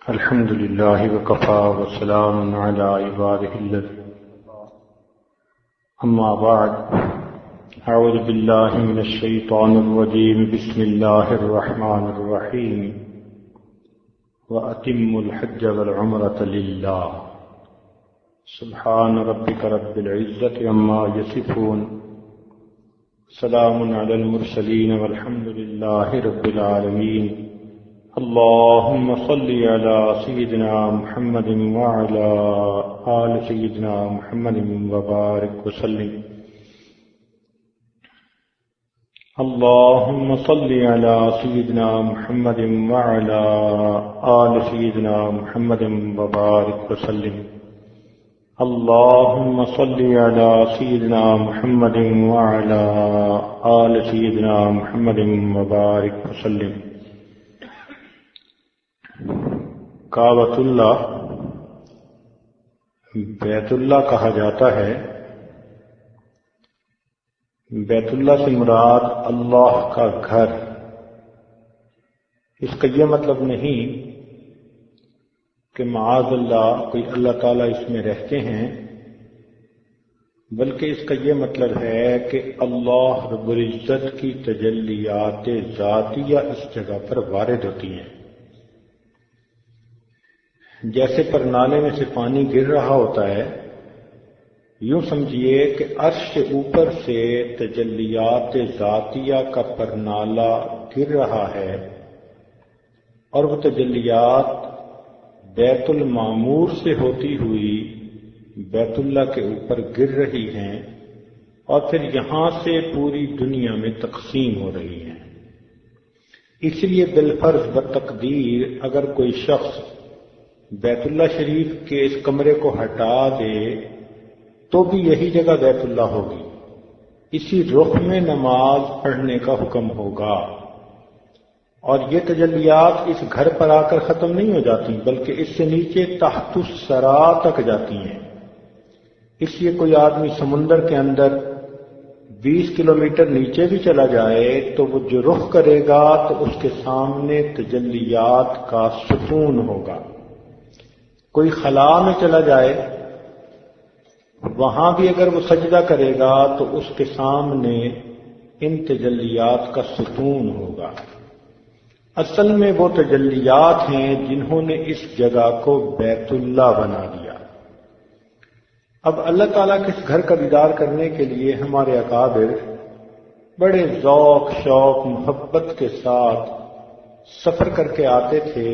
الحمد لله وكفى وسلام على عباده الذين أما بعد أعوذ بالله من الشيطان الرجيم بسم الله الرحمن الرحيم وأتموا الحج والعمرة لله سبحان ربك رب العزة عما يصفون سلام على المرسلين والحمد لله رب العالمين اللهم صل على سيدنا محمد وعلى آل سيدنا محمد وبارك وسلم اللهم صل على سيدنا محمد وعلى آل سيدنا محمد وبارك وسلم اللهم صل على سيدنا محمد وعلى آل سيدنا محمد وبارك وسلم کعبۃ اللہ بیت اللہ کہا جاتا ہے۔ بیت اللہ سے مراد اللہ کا گھر۔ اس کا یہ مطلب نہیں کہ معاذ اللہ کوئی اللہ تعالیٰ اس میں رہتے ہیں، بلکہ اس کا یہ مطلب ہے کہ اللہ رب العزت کی تجلیات ذاتیہ اس جگہ پر وارد ہوتی ہیں۔ جیسے پر نالے میں سے پانی گر رہا ہوتا ہے، یوں سمجھیے کہ عرش سے اوپر سے تجلیات ذاتیہ کا پرنالہ گر رہا ہے، اور وہ تجلیات بیت المعمور سے ہوتی ہوئی بیت اللہ کے اوپر گر رہی ہیں اور پھر یہاں سے پوری دنیا میں تقسیم ہو رہی ہیں۔ اس لیے بالفرض بتقدیر اگر کوئی شخص بیت اللہ شریف کے اس کمرے کو ہٹا دے تو بھی یہی جگہ بیت اللہ ہوگی، اسی رخ میں نماز پڑھنے کا حکم ہوگا، اور یہ تجلیات اس گھر پر آ کر ختم نہیں ہو جاتی بلکہ اس سے نیچے تحت الثری تک جاتی ہیں۔ اس لیے کوئی آدمی سمندر کے اندر 20 کلومیٹر نیچے بھی چلا جائے تو وہ جو رخ کرے گا تو اس کے سامنے تجلیات کا ستون ہوگا۔ کوئی خلا میں چلا جائے، وہاں بھی اگر وہ سجدہ کرے گا تو اس کے سامنے ان تجلیات کا ستون ہوگا۔ اصل میں وہ تجلیات ہیں جنہوں نے اس جگہ کو بیت اللہ بنا دیا۔ اب اللہ تعالیٰ کے اس گھر کا دیدار کرنے کے لیے ہمارے اکابر بڑے ذوق شوق محبت کے ساتھ سفر کر کے آتے تھے،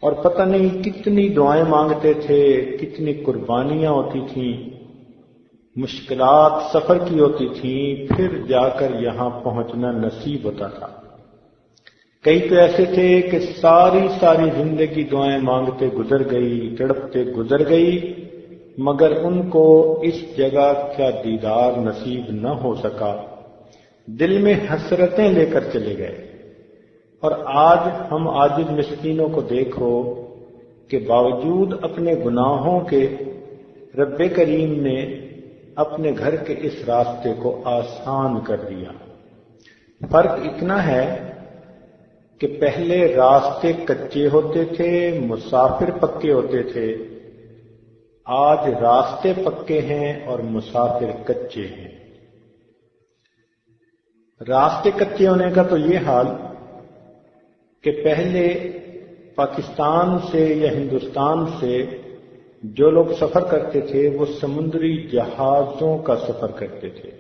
اور پتہ نہیں کتنی دعائیں مانگتے تھے، کتنی قربانیاں ہوتی تھیں، مشکلات سفر کی ہوتی تھیں، پھر جا کر یہاں پہنچنا نصیب ہوتا تھا۔ کئی تو ایسے تھے کہ ساری زندگی دعائیں مانگتے گزر گئی، تڑپتے گزر گئی، مگر ان کو اس جگہ کا دیدار نصیب نہ ہو سکا، دل میں حسرتیں لے کر چلے گئے۔ اور آج ہم عاجز مسکینوں کو دیکھو کہ باوجود اپنے گناہوں کے رب کریم نے اپنے گھر کے اس راستے کو آسان کر دیا۔ فرق اتنا ہے کہ پہلے راستے کچے ہوتے تھے، مسافر پکے ہوتے تھے، آج راستے پکے ہیں اور مسافر کچے ہیں۔ راستے کچے ہونے کا تو یہ حال کہ پہلے پاکستان سے یا ہندوستان سے جو لوگ سفر کرتے تھے وہ سمندری جہازوں کا سفر کرتے تھے،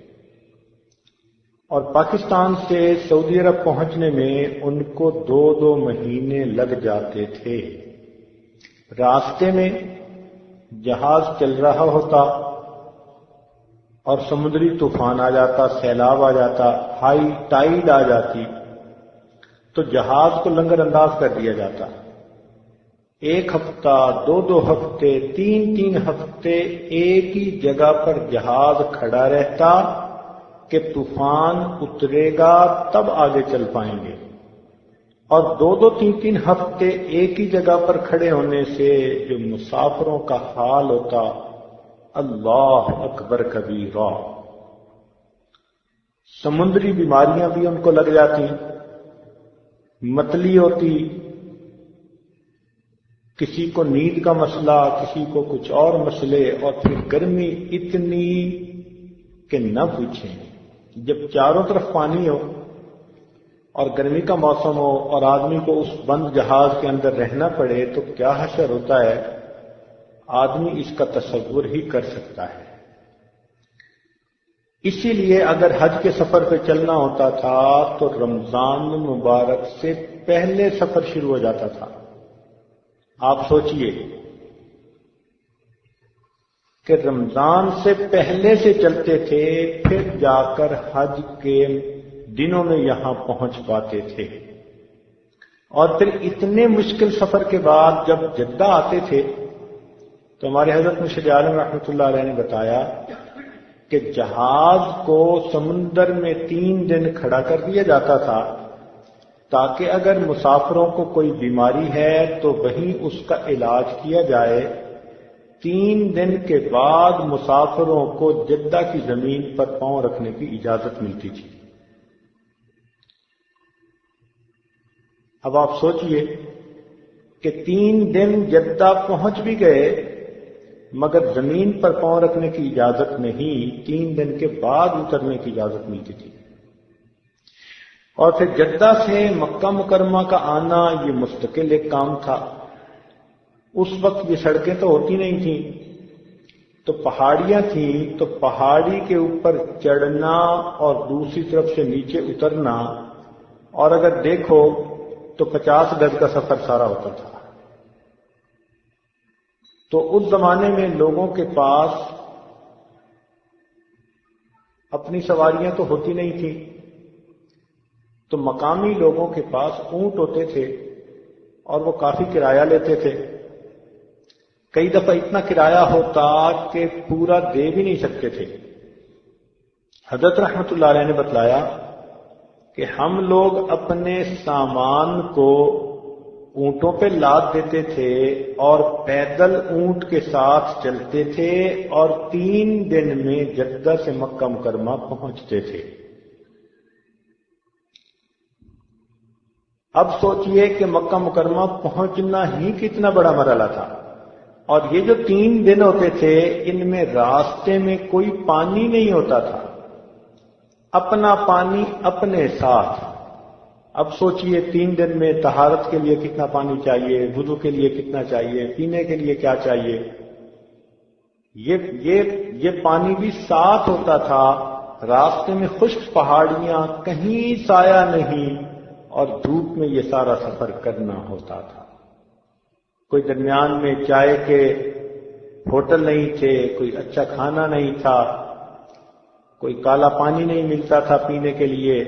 اور پاکستان سے سعودی عرب پہنچنے میں ان کو 2 مہینے لگ جاتے تھے۔ راستے میں جہاز چل رہا ہوتا اور سمندری طوفان آ جاتا، سیلاب آ جاتا، ہائی ٹائیڈ آ جاتی تو جہاز کو لنگر انداز کر دیا جاتا۔ 1 ہفتہ، 2 ہفتے، 3 ہفتے ایک ہی جگہ پر جہاز کھڑا رہتا کہ طوفان اترے گا تب آگے چل پائیں گے، اور 2-3 ہفتے ایک ہی جگہ پر کھڑے ہونے سے جو مسافروں کا حال ہوتا، اللہ اکبر کبیرہ۔ سمندری بیماریاں بھی ان کو لگ جاتی، متلی ہوتی، کسی کو نیند کا مسئلہ، کسی کو کچھ اور مسئلے، اور پھر گرمی اتنی کہ نہ پوچھیں۔ جب چاروں طرف پانی ہو اور گرمی کا موسم ہو اور آدمی کو اس بند جہاز کے اندر رہنا پڑے تو کیا حشر ہوتا ہے، آدمی اس کا تصور ہی کر سکتا ہے۔ اسی لیے اگر حج کے سفر پہ چلنا ہوتا تھا تو رمضان مبارک سے پہلے سفر شروع ہو جاتا تھا۔ آپ سوچئے کہ رمضان سے پہلے سے چلتے تھے، پھر جا کر حج کے دنوں میں یہاں پہنچ پاتے تھے، اور پھر اتنے مشکل سفر کے بعد جب جدہ آتے تھے تو ہمارے حضرت مرشد عالم رحمۃ اللہ علیہ نے بتایا کہ جہاز کو سمندر میں 3 دن کھڑا کر دیا جاتا تھا تاکہ اگر مسافروں کو کوئی بیماری ہے تو وہیں اس کا علاج کیا جائے۔ 3 دن کے بعد مسافروں کو جدہ کی زمین پر پاؤں رکھنے کی اجازت ملتی تھی۔ اب آپ سوچئے کہ 3 دن جدہ پہنچ بھی گئے مگر زمین پر پاؤں رکھنے کی اجازت نہیں، 3 دن کے بعد اترنے کی اجازت ملتی تھی۔ اور پھر جدہ سے مکہ مکرمہ کا آنا یہ مستقل ایک کام تھا۔ اس وقت یہ سڑکیں تو ہوتی نہیں تھیں، تو پہاڑیاں تھیں، تو پہاڑی کے اوپر چڑھنا اور دوسری طرف سے نیچے اترنا، اور اگر دیکھو تو 50 گز کا سفر سارا ہوتا تھا۔ تو اس زمانے میں لوگوں کے پاس اپنی سواریاں تو ہوتی نہیں تھیں، تو مقامی لوگوں کے پاس اونٹ ہوتے تھے اور وہ کافی کرایہ لیتے تھے۔ کئی دفعہ اتنا کرایہ ہوتا کہ پورا دے بھی نہیں سکتے تھے۔ حضرت رحمت اللہ علیہ نے بتلایا کہ ہم لوگ اپنے سامان کو اونٹوں پہ لاد دیتے تھے اور پیدل اونٹ کے ساتھ چلتے تھے اور 3 دن میں جدہ سے مکہ مکرمہ پہنچتے تھے۔ اب سوچئے کہ مکہ مکرمہ پہنچنا ہی کتنا بڑا مرحلہ تھا، اور یہ جو 3 دن ہوتے تھے ان میں راستے میں کوئی پانی نہیں ہوتا تھا، اپنا پانی اپنے ساتھ۔ اب سوچئے 3 دن میں طہارت کے لیے کتنا پانی چاہیے، وضو کے لیے کتنا چاہیے، پینے کے لیے کیا چاہیے۔ یہ پانی بھی ساتھ ہوتا تھا، راستے میں خشک پہاڑیاں، کہیں سایہ نہیں، اور دھوپ میں یہ سارا سفر کرنا ہوتا تھا۔ کوئی درمیان میں چائے کے ہوٹل نہیں تھے، کوئی اچھا کھانا نہیں تھا، کوئی کالا پانی نہیں ملتا تھا پینے کے لیے،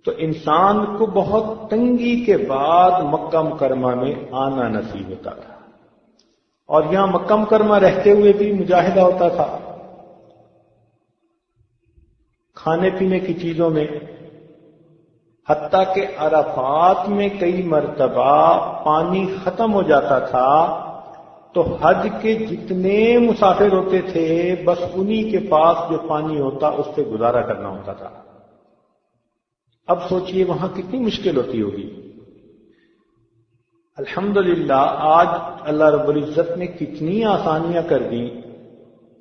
تو انسان کو بہت تنگی کے بعد مکہ مکرمہ میں آنا نصیب ہوتا تھا۔ اور یہاں مکہ مکرمہ رہتے ہوئے بھی مجاہدہ ہوتا تھا، کھانے پینے کی چیزوں میں، حتیٰ کہ عرفات میں کئی مرتبہ پانی ختم ہو جاتا تھا تو حج کے جتنے مسافر ہوتے تھے بس انہی کے پاس جو پانی ہوتا اس سے گزارا کرنا ہوتا تھا۔ اب سوچئے وہاں کتنی مشکل ہوتی ہوگی۔ الحمدللہ آج اللہ رب العزت نے کتنی آسانیاں کر دیں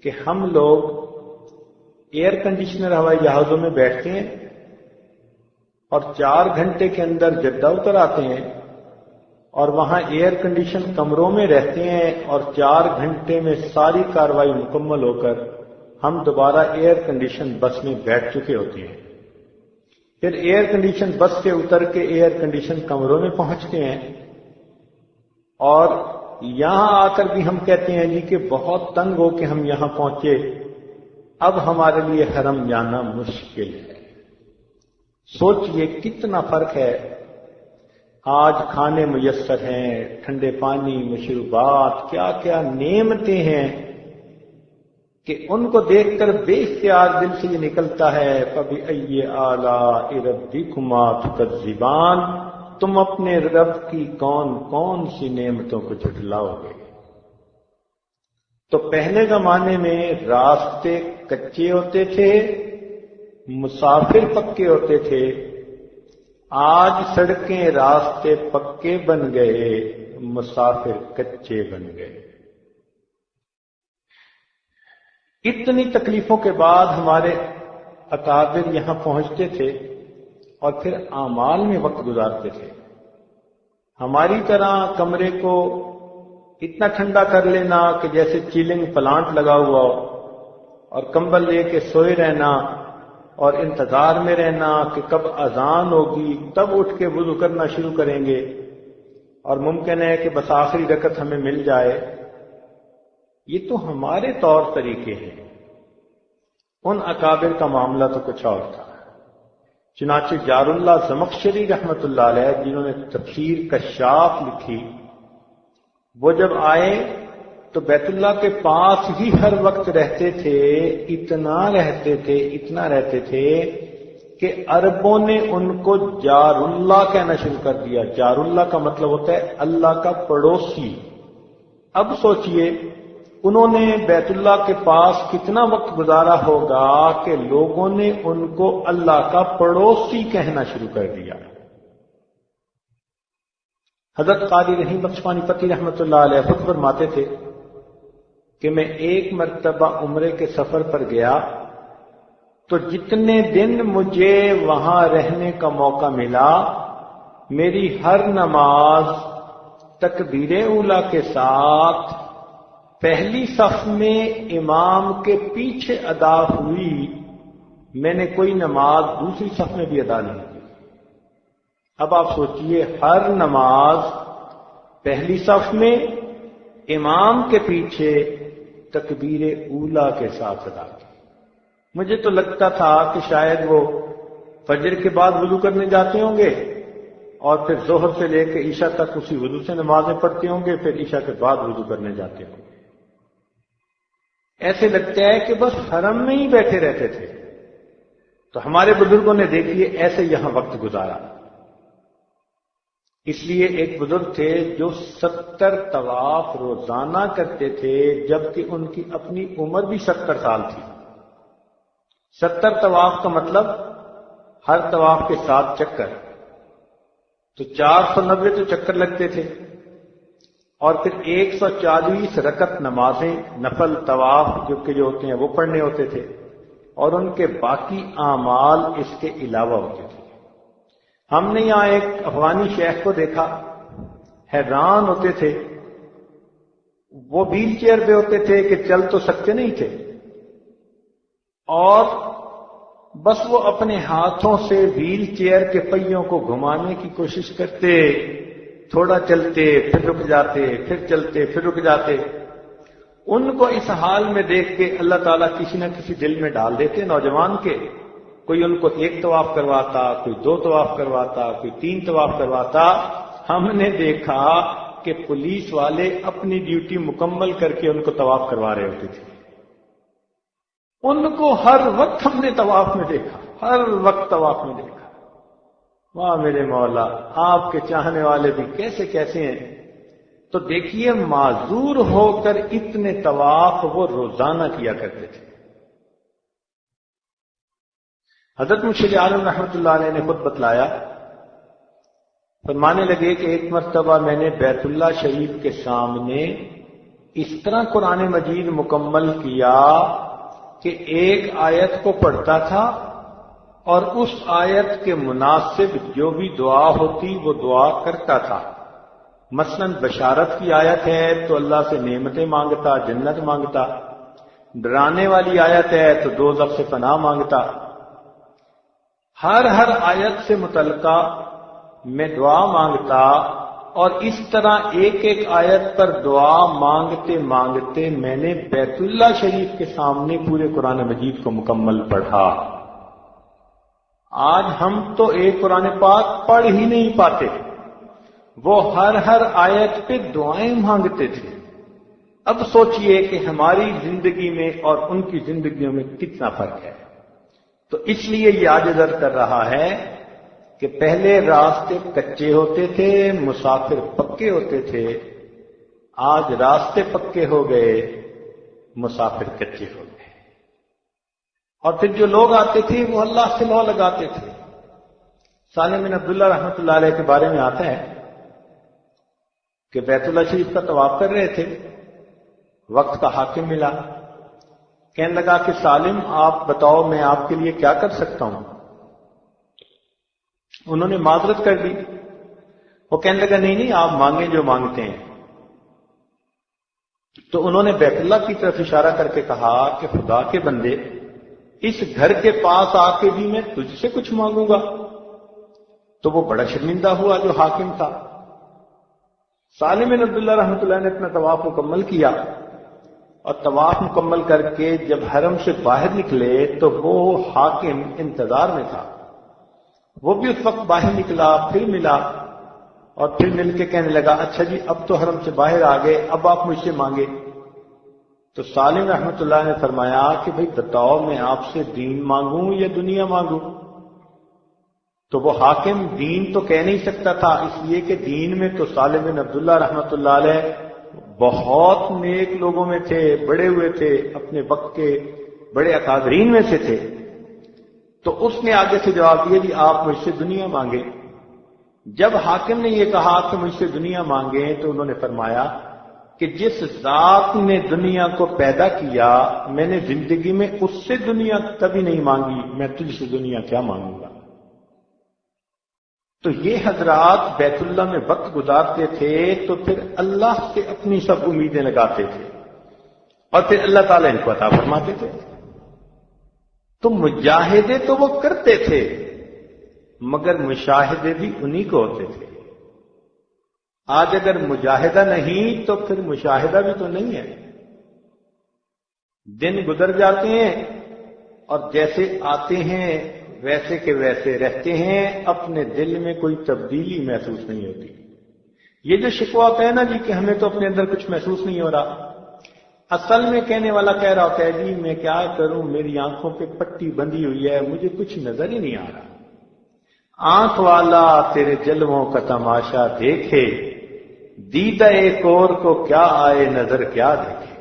کہ ہم لوگ ایئر کنڈیشنر ہوائی جہازوں میں بیٹھتے ہیں اور 4 گھنٹے کے اندر جدہ اتر آتے ہیں، اور وہاں ایئر کنڈیشن کمروں میں رہتے ہیں، اور 4 گھنٹے میں ساری کارروائی مکمل ہو کر ہم دوبارہ ایئر کنڈیشن بس میں بیٹھ چکے ہوتے ہیں۔ پھر ایئر کنڈیشن بس سے اتر کے ایئر کنڈیشن کمروں میں پہنچتے ہیں، اور یہاں آ کر بھی ہم کہتے ہیں جی کہ بہت تنگ ہو کہ ہم یہاں پہنچے، اب ہمارے لیے حرم جانا مشکل ہے۔ سوچئے کتنا فرق ہے۔ آج کھانے میسر ہیں، ٹھنڈے پانی، مشروبات، کیا کیا نعمتیں ہیں کہ ان کو دیکھ کر بے اختیار دل سے یہ نکلتا ہے فَبِأَيِّ آلَاءِ رَبِّكُمَا تُكَذِّبَانِ، تم اپنے رب کی کون کون سی نعمتوں کو جھٹلاؤ گے۔ تو پہلے زمانے میں راستے کچے ہوتے تھے، مسافر پکے ہوتے تھے، آج سڑکیں راستے پکے بن گئے، مسافر کچے بن گئے۔ اتنی تکلیفوں کے بعد ہمارے اکابر یہاں پہنچتے تھے اور پھر اعمال میں وقت گزارتے تھے۔ ہماری طرح کمرے کو اتنا ٹھنڈا کر لینا کہ جیسے چیلنگ پلانٹ لگا ہوا ہو، اور کمبل لے کے سوئے رہنا اور انتظار میں رہنا کہ کب اذان ہوگی تب اٹھ کے وضو کرنا شروع کریں گے، اور ممکن ہے کہ بس آخری رکعت ہمیں مل جائے۔ یہ تو ہمارے طور طریقے ہیں، ان اکابر کا معاملہ تو کچھ اور تھا۔ چنانچہ جار اللہ زمخشری رحمۃ اللہ علیہ، جنہوں نے تفسیر کشاف لکھی، وہ جب آئے تو بیت اللہ کے پاس ہی ہر وقت رہتے تھے، اتنا رہتے تھے کہ عربوں نے ان کو جار اللہ کہنا شروع کر دیا۔ جار اللہ کا مطلب ہوتا ہے اللہ کا پڑوسی۔ اب سوچئے انہوں نے بیت اللہ کے پاس کتنا وقت گزارا ہوگا کہ لوگوں نے ان کو اللہ کا پڑوسی کہنا شروع کر دیا۔ حضرت قاری رحیم بخش پانی پتی رحمۃ اللہ علیہ خود فرماتے تھے کہ میں ایک مرتبہ عمرے کے سفر پر گیا تو جتنے دن مجھے وہاں رہنے کا موقع ملا، میری ہر نماز تکبیر اولیٰ کے ساتھ پہلی صف میں امام کے پیچھے ادا ہوئی، میں نے کوئی نماز دوسری صف میں بھی ادا نہیں کی۔ اب آپ سوچئے، ہر نماز پہلی صف میں امام کے پیچھے تکبیر اولیٰ کے ساتھ ادا کی۔ مجھے تو لگتا تھا کہ شاید وہ فجر کے بعد وضو کرنے جاتے ہوں گے اور پھر ظہر سے لے کے عشاء تک اسی وضو سے نمازیں پڑھتے ہوں گے، پھر عشاء کے بعد وضو کرنے جاتے ہوں گے۔ ایسے لگتا ہے کہ بس حرم میں ہی بیٹھے رہتے تھے۔ تو ہمارے بزرگوں نے دیکھیے ایسے یہاں وقت گزارا۔ اس لیے ایک بزرگ تھے جو 70 طواف روزانہ کرتے تھے، جبکہ ان کی اپنی عمر بھی 70 سال تھی۔ 70 طواف کا مطلب ہر طواف کے 7 چکر، تو 490 تو چکر لگتے تھے، اور پھر 140 رکعت نمازیں نفل طواف جو ہوتے ہیں وہ پڑھنے ہوتے تھے، اور ان کے باقی اعمال اس کے علاوہ ہوتے تھے۔ ہم نے یہاں ایک افغانی شیخ کو دیکھا، حیران ہوتے تھے، وہ ویل چیئر پہ ہوتے تھے کہ چل تو سکتے نہیں تھے، اور بس وہ اپنے ہاتھوں سے ویل چیئر کے پہیوں کو گھمانے کی کوشش کرتے، تھوڑا چلتے پھر رک جاتے، پھر چلتے پھر رک جاتے۔ ان کو اس حال میں دیکھ کے اللہ تعالیٰ کسی نہ کسی دل میں ڈال دیتے نوجوان کے، کوئی ان کو 1 طواف کرواتا، کوئی 2 طواف کرواتا، کوئی 3 طواف کرواتا۔ ہم نے دیکھا کہ پولیس والے اپنی ڈیوٹی مکمل کر کے ان کو طواف کروا رہے ہوتے تھے۔ ان کو ہر وقت ہم نے طواف میں دیکھا، ہر وقت طواف میں دیکھا۔ واہ میرے مولا، آپ کے چاہنے والے بھی کیسے کیسے ہیں۔ تو دیکھیے، معذور ہو کر اتنے طواف وہ روزانہ کیا کرتے تھے۔ حضرت مرشد عالم رحمۃ اللہ علیہ نے خود بتلایا، فرمانے لگے کہ ایک مرتبہ میں نے بیت اللہ شریف کے سامنے اس طرح قرآن مجید مکمل کیا کہ ایک آیت کو پڑھتا تھا اور اس آیت کے مناسب جو بھی دعا ہوتی وہ دعا کرتا تھا۔ مثلا بشارت کی آیت ہے تو اللہ سے نعمتیں مانگتا، جنت مانگتا، ڈرانے والی آیت ہے تو دوزخ سے پناہ مانگتا۔ ہر آیت سے متعلقہ میں دعا مانگتا، اور اس طرح ایک آیت پر دعا مانگتے مانگتے میں نے بیت اللہ شریف کے سامنے پورے قرآن مجید کو مکمل پڑھا۔ آج ہم تو ایک قرآن پاک پڑھ ہی نہیں پاتے، وہ ہر آیت پہ دعائیں مانگتے تھے۔ اب سوچئے کہ ہماری زندگی میں اور ان کی زندگیوں میں کتنا فرق ہے۔ تو اس لیے یہ عاجز کر رہا ہے کہ پہلے راستے کچے ہوتے تھے، مسافر پکے ہوتے تھے، آج راستے پکے ہو گئے، مسافر کچے ہو گئے۔ اور پھر جو لوگ آتے تھے وہ اللہ سے لو لگاتے تھے، سالم بن عبداللہ رحمۃ اللہ علیہ کے بارے میں آتا ہے کہ بیت اللہ شریف کا طواف کر رہے تھے، وقت کا حاکم ملا، کہنے لگا کہ سالم آپ بتاؤ میں آپ کے لیے کیا کر سکتا ہوں؟ انہوں نے معذرت کر دی، وہ کہنے لگا نہیں آپ مانگیں جو مانگتے ہیں۔ تو انہوں نے بیت اللہ کی طرف اشارہ کر کے کہا کہ خدا کے بندے، اس گھر کے پاس آ کے بھی میں تجھ سے کچھ مانگوں گا؟ تو وہ بڑا شرمندہ ہوا جو حاکم تھا۔ سالم بن عبداللہ رحمۃ اللہ نے اپنا طواف مکمل کیا، اور طواف مکمل کر کے جب حرم سے باہر نکلے تو وہ حاکم انتظار میں تھا، وہ بھی اس وقت باہر نکلا، پھر ملا، اور پھر مل کے کہنے لگا اچھا جی اب تو حرم سے باہر آ گئے، اب آپ مجھ سے مانگے۔ تو سالم رحمۃ اللہ نے فرمایا کہ بھئی بتاؤ میں آپ سے دین مانگوں یا دنیا مانگوں؟ تو وہ حاکم دین تو کہہ نہیں سکتا تھا، اس لیے کہ دین میں تو سالم بن عبداللہ رحمۃ اللہ علیہ بہت نیک لوگوں میں تھے، بڑے ہوئے تھے، اپنے وقت کے بڑے اکابرین میں سے تھے۔ تو اس نے آگے سے جواب دیا جی آپ مجھ سے دنیا مانگے۔ جب حاکم نے یہ کہا کہ مجھ سے دنیا مانگیں تو انہوں نے فرمایا کہ جس ذات نے دنیا کو پیدا کیا میں نے زندگی میں اس سے دنیا کبھی نہیں مانگی، میں تجھ سے دنیا کیا مانگوں گا؟ تو یہ حضرات بیت اللہ میں وقت گزارتے تھے تو پھر اللہ سے اپنی سب امیدیں لگاتے تھے، اور پھر اللہ تعالیٰ ان کو عطا فرماتے تھے۔ تو مجاہدے تو وہ کرتے تھے، مگر مشاہدے بھی انہی کو ہوتے تھے۔ آج اگر مجاہدہ نہیں تو پھر مشاہدہ بھی تو نہیں ہے۔ دن گزر جاتے ہیں اور جیسے آتے ہیں ویسے کے ویسے رہتے ہیں، اپنے دل میں کوئی تبدیلی محسوس نہیں ہوتی۔ یہ جو شکوہ ہے نا جی کہ ہمیں تو اپنے اندر کچھ محسوس نہیں ہو رہا، اصل میں کہنے والا کہہ رہا ہوتا ہے جی میں کیا کروں، میری آنکھوں پہ پٹی بندھی ہوئی ہے، مجھے کچھ نظر ہی نہیں آ رہا۔ آنکھ والا تیرے جلووں کا تماشا دیکھے، دیدہ ایک اور کو کیا آئے نظر کیا دیکھے۔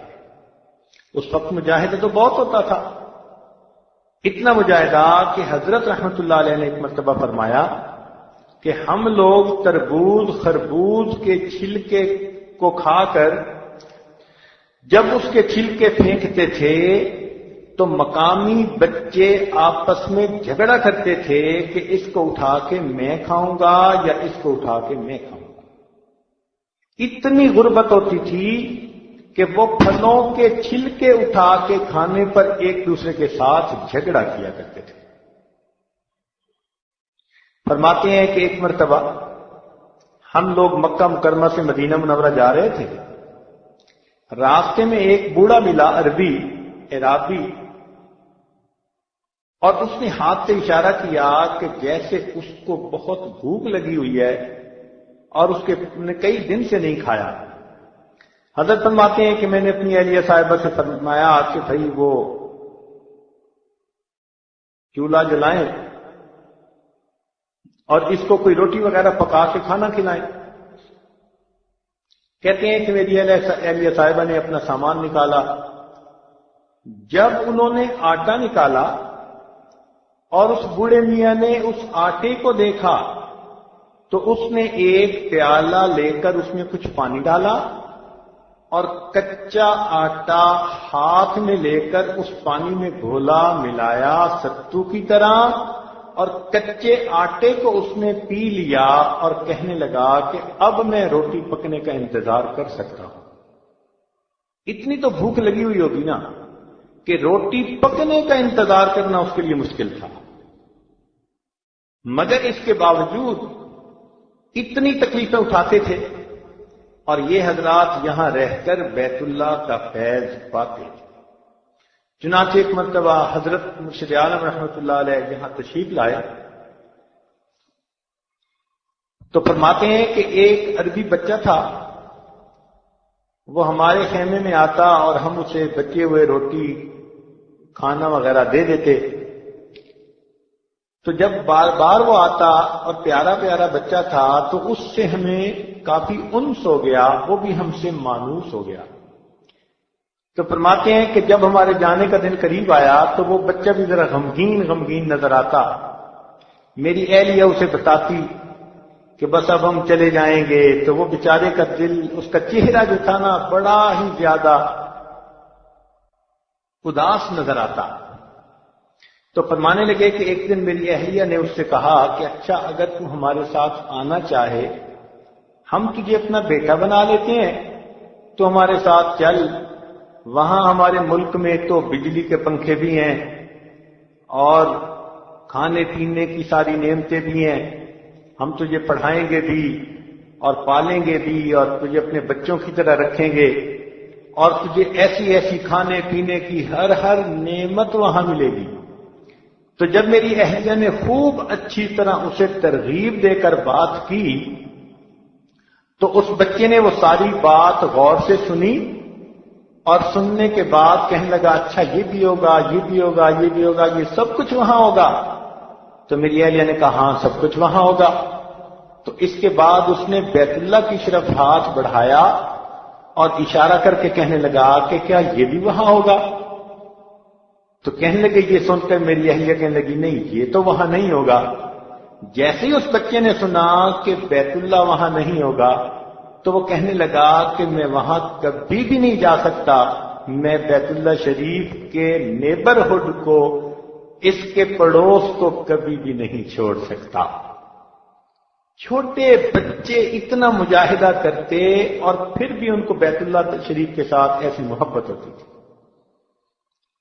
اس وقت مجاہدہ تو بہت ہوتا تھا، اتنا مجاہدہ کہ حضرت رحمت اللہ علیہ نے ایک مرتبہ فرمایا کہ ہم لوگ تربوز خربوز کے چھلکے کو کھا کر جب اس کے چھلکے پھینکتے تھے تو مقامی بچے آپس میں جھگڑا کرتے تھے کہ اس کو اٹھا کے میں کھاؤں گا یا اس کو اٹھا کے میں کھاؤں گا۔ اتنی غربت ہوتی تھی کہ وہ پھلوں کے چھلکے اٹھا کے کھانے پر ایک دوسرے کے ساتھ جھگڑا کیا کرتے تھے۔ فرماتے ہیں کہ ایک مرتبہ ہم لوگ مکہ مکرمہ سے مدینہ منورہ جا رہے تھے، راستے میں ایک بوڑھا ملا عرابی، اور اس نے ہاتھ سے اشارہ کیا کہ جیسے اس کو بہت بھوک لگی ہوئی ہے اور اس کے نے کئی دن سے نہیں کھایا۔ حضرت فرماتے ہیں کہ میں نے اپنی اہلیہ صاحبہ سے فرمایا کہ بھائی وہ چولہا جلائیں اور اس کو کوئی روٹی وغیرہ پکا کے کھانا کھلائیں۔ کہتے ہیں کہ میری اہلیہ صاحبہ نے اپنا سامان نکالا، جب انہوں نے آٹا نکالا اور اس بوڑھے میاں نے اس آٹے کو دیکھا تو اس نے ایک پیالہ لے کر اس میں کچھ پانی ڈالا اور کچا آٹا ہاتھ میں لے کر اس پانی میں گھولا ملایا ستو کی طرح، اور کچے آٹے کو اس نے پی لیا اور کہنے لگا کہ اب میں روٹی پکنے کا انتظار کر سکتا ہوں۔ اتنی تو بھوک لگی ہوئی ہوگی نا کہ روٹی پکنے کا انتظار کرنا اس کے لیے مشکل تھا، مگر اس کے باوجود اتنی تکلیفیں اٹھاتے تھے، اور یہ حضرات یہاں رہ کر بیت اللہ کا فیض پاتے تھے۔ چنانچہ ایک مرتبہ حضرت مرشد عالم رحمۃ اللہ علیہ یہاں تشریف لائے تو فرماتے ہیں کہ ایک عربی بچہ تھا، وہ ہمارے خیمے میں آتا اور ہم اسے بچے ہوئے روٹی کھانا وغیرہ دے دیتے، تو جب بار بار وہ آتا اور پیارا پیارا بچہ تھا تو اس سے ہمیں کافی انس ہو گیا، وہ بھی ہم سے مانوس ہو گیا۔ تو فرماتے ہیں کہ جب ہمارے جانے کا دن قریب آیا تو وہ بچہ بھی ذرا غمگین نظر آتا۔ میری اہلیہ اسے بتاتی کہ بس اب ہم چلے جائیں گے، تو وہ بیچارے کا دل، اس کا چہرہ جو تھا نا بڑا ہی زیادہ اداس نظر آتا۔ تو فرمانے لگے کہ ایک دن میری اہلیہ نے اس سے کہا کہ اچھا اگر تو ہمارے ساتھ آنا چاہے، ہم تجھے اپنا بیٹا بنا لیتے ہیں، تو ہمارے ساتھ چل، وہاں ہمارے ملک میں تو بجلی کے پنکھے بھی ہیں اور کھانے پینے کی ساری نعمتیں بھی ہیں، ہم تجھے پڑھائیں گے بھی اور پالیں گے بھی اور تجھے اپنے بچوں کی طرح رکھیں گے، اور تجھے ایسی ایسی کھانے پینے کی ہر نعمت وہاں ملے گی۔ تو جب میری اہلیہ نے خوب اچھی طرح اسے ترغیب دے کر بات کی، تو اس بچے نے وہ ساری بات غور سے سنی، اور سننے کے بعد کہنے لگا اچھا یہ بھی ہوگا، یہ بھی ہوگا، یہ بھی ہوگا، یہ سب کچھ وہاں ہوگا۔ تو میری اہلیہ نے کہا ہاں سب کچھ وہاں ہوگا۔ تو اس کے بعد اس نے بیت اللہ کی طرف ہاتھ بڑھایا اور اشارہ کر کے کہنے لگا کہ کیا یہ بھی وہاں ہوگا؟ تو کہنے لگے، یہ سن کر میری اہلیہ کہنے لگی نہیں یہ تو وہاں نہیں ہوگا۔ جیسے ہی اس بچے نے سنا کہ بیت اللہ وہاں نہیں ہوگا، تو وہ کہنے لگا کہ میں وہاں کبھی بھی نہیں جا سکتا، میں بیت اللہ شریف کے نیبرہڈ کو، اس کے پڑوس کو کبھی بھی نہیں چھوڑ سکتا۔ چھوٹے بچے اتنا مجاہدہ کرتے اور پھر بھی ان کو بیت اللہ شریف کے ساتھ ایسی محبت ہوتی تھی۔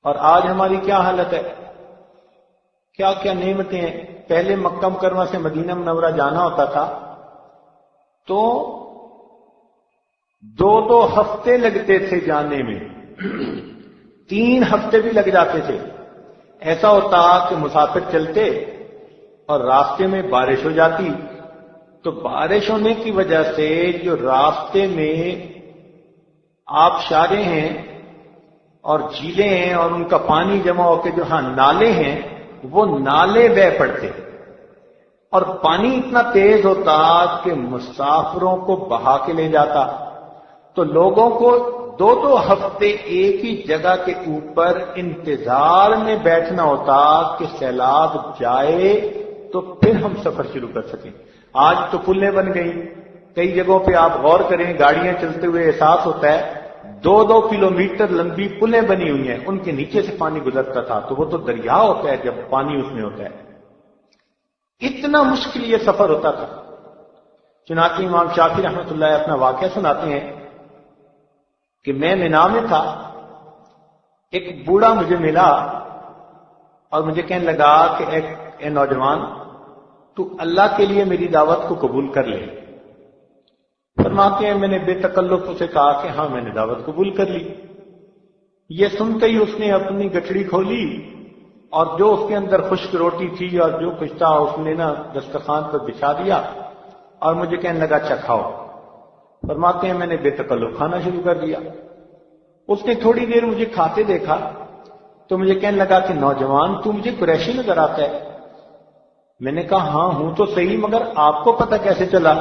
اور آج ہماری کیا حالت ہے، کیا کیا نعمتیں ہیں۔ پہلے مکہ مکرمہ سے مدینہ منورہ جانا ہوتا تھا تو 2 ہفتے لگتے تھے جانے میں، 3 ہفتے بھی لگ جاتے تھے۔ ایسا ہوتا کہ مسافر چلتے اور راستے میں بارش ہو جاتی، تو بارش ہونے کی وجہ سے جو راستے میں آبشاریں ہیں اور جھیلیں ہیں اور ان کا پانی جمع ہو کے جو نالے ہیں، وہ نالے بہہ پڑتے، اور پانی اتنا تیز ہوتا کہ مسافروں کو بہا کے لے جاتا۔ تو لوگوں کو 2 ہفتے ایک ہی جگہ کے اوپر انتظار میں بیٹھنا ہوتا کہ سیلاب جائے تو پھر ہم سفر شروع کر سکیں۔ آج تو پلیں بن گئی، کئی جگہوں پہ آپ غور کریں، گاڑیاں چلتے ہوئے احساس ہوتا ہے 2 کلومیٹر لمبی پلیں بنی ہوئی ہیں، ان کے نیچے سے پانی گزرتا تھا، تو وہ تو دریا ہوتا ہے جب پانی اس میں ہوتا ہے۔ اتنا مشکل یہ سفر ہوتا تھا۔ چنانچہ امام شافعی رحمۃ اللہ اپنا واقعہ سناتے ہیں کہ میں مینا میں تھا، ایک بوڑھا مجھے ملا اور مجھے کہنے لگا کہ اے نوجوان، تو اللہ کے لیے میری دعوت کو قبول کر لے۔ فرماتے ہیں میں نے بے تکلف اسے کہا کہ ہاں میں نے دعوت قبول کر لی۔ یہ سنتے ہی اس نے اپنی گٹھڑی کھولی اور جو اس کے اندر خشک روٹی تھی اور جو کچھ تھا اس نے دسترخوان پر بچھا دیا اور مجھے کہنے لگا اچھا کھاؤ۔ فرماتے ہیں میں نے بے تکلف کھانا شروع کر دیا۔ اس نے تھوڑی دیر مجھے کھاتے دیکھا تو مجھے کہنے لگا کہ نوجوان تو مجھے قریشی نظر آتا ہے۔ میں نے کہا ہاں ہوں تو صحیح، مگر آپ کو پتہ کیسے چلا؟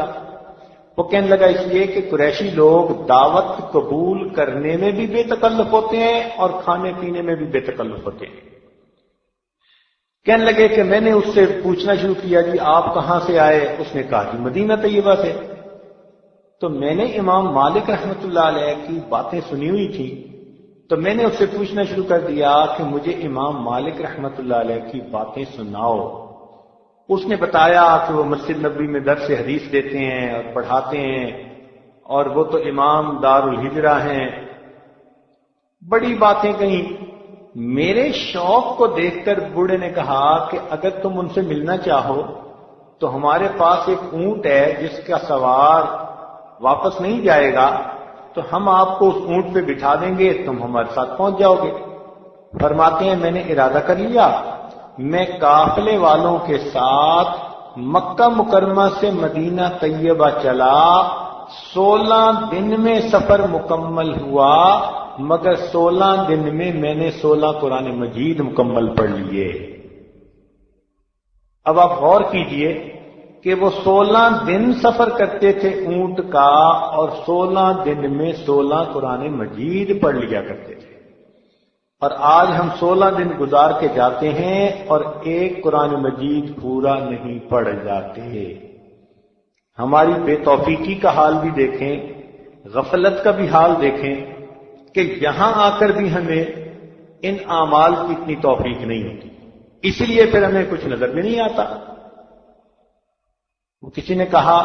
وہ کہنے لگا اس لیے کہ قریشی لوگ دعوت قبول کرنے میں بھی بے تکلف ہوتے ہیں اور کھانے پینے میں بھی بے تکلف ہوتے ہیں۔ کہنے لگے کہ میں نے اس سے پوچھنا شروع کیا جی آپ کہاں سے آئے؟ اس نے کہا جی مدینہ طیبہ سے۔ تو میں نے امام مالک رحمۃ اللہ علیہ کی باتیں سنی ہوئی تھی، تو میں نے اس سے پوچھنا شروع کر دیا کہ مجھے امام مالک رحمۃ اللہ علیہ کی باتیں سناؤ۔ اس نے بتایا کہ وہ مسجد نبوی میں درس حدیث دیتے ہیں اور پڑھاتے ہیں، اور وہ تو امام دار الہجرہ ہیں۔ بڑی باتیں کہیں۔ میرے شوق کو دیکھ کر بوڑھے نے کہا کہ اگر تم ان سے ملنا چاہو تو ہمارے پاس ایک اونٹ ہے جس کا سوار واپس نہیں جائے گا، تو ہم آپ کو اس اونٹ پہ بٹھا دیں گے، تم ہمارے ساتھ پہنچ جاؤ گے۔ فرماتے ہیں میں نے ارادہ کر لیا، میں قافلے والوں کے ساتھ مکہ مکرمہ سے مدینہ طیبہ چلا۔ 16 دن میں سفر مکمل ہوا، مگر 16 دن میں نے 16 قرآن مجید مکمل پڑھ لیے۔ اب آپ غور کیجئے کہ وہ 16 دن سفر کرتے تھے اونٹ کا، اور 16 دن میں 16 قرآن مجید پڑھ لیا کرتے تھے۔ اور آج ہم 16 دن گزار کے جاتے ہیں اور ایک قرآن مجید پورا نہیں پڑھ جاتے۔ ہماری بے توفیقی کا حال بھی دیکھیں، غفلت کا بھی حال دیکھیں کہ یہاں آ کر بھی ہمیں ان اعمال کی اتنی توفیق نہیں ہوتی، اس لیے پھر ہمیں کچھ نظر بھی نہیں آتا۔ کسی نے کہا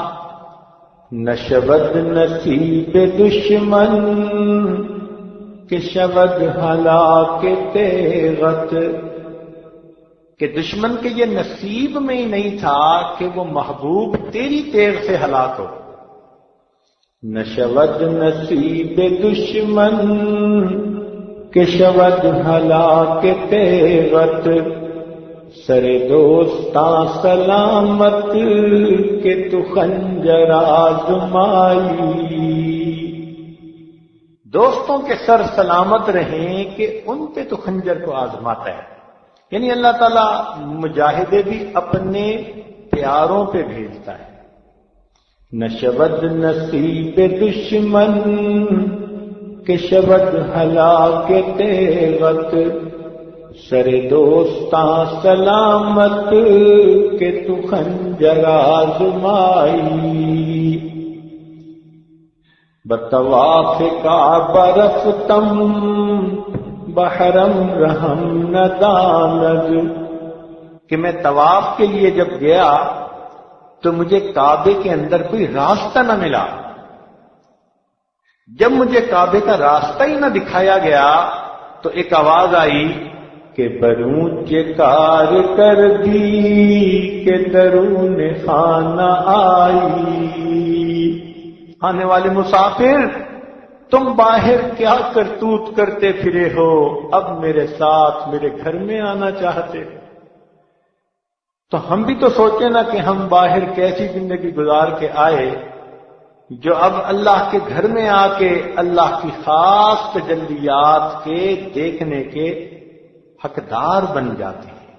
نشود نصیب دشمن کہ شود ہلاک تیغت، کہ دشمن کے یہ نصیب میں ہی نہیں تھا کہ وہ محبوب تیری تیغ سے ہلاک ہو۔ نشود نصیب دشمن کہ شود ہلاک تیغت، سر دوستاں سلامت کہ تو خنجر آزمائی، دوستوں کے سر سلامت رہیں کہ ان پہ تو خنجر کو آزماتا ہے۔ یعنی اللہ تعالیٰ مجاہدے بھی اپنے پیاروں پہ بھیجتا ہے۔ نشود نصیب دشمن کہ شود ہلاک تیغت، سر دوستاں سلامت کہ تو خنجر آزمائی، بطواف کعبہ رفتم بحرم رحم ندانج، کہ میں طواف کے لیے جب گیا تو مجھے کعبے کے اندر کوئی راستہ نہ ملا۔ جب مجھے کعبے کا راستہ ہی نہ دکھایا گیا تو ایک آواز آئی کہ برونچ کار کر دی کہ درون خانہ آئی، آنے والے مسافر تم باہر کیا کرتوت کرتے پھرے ہو، اب میرے ساتھ میرے گھر میں آنا چاہتے ہو۔ تو ہم بھی تو سوچیں نا کہ ہم باہر کیسی زندگی گزار کے آئے جو اب اللہ کے گھر میں آ کے اللہ کی خاص تجلیات کے دیکھنے کے حقدار بن جاتے ہیں۔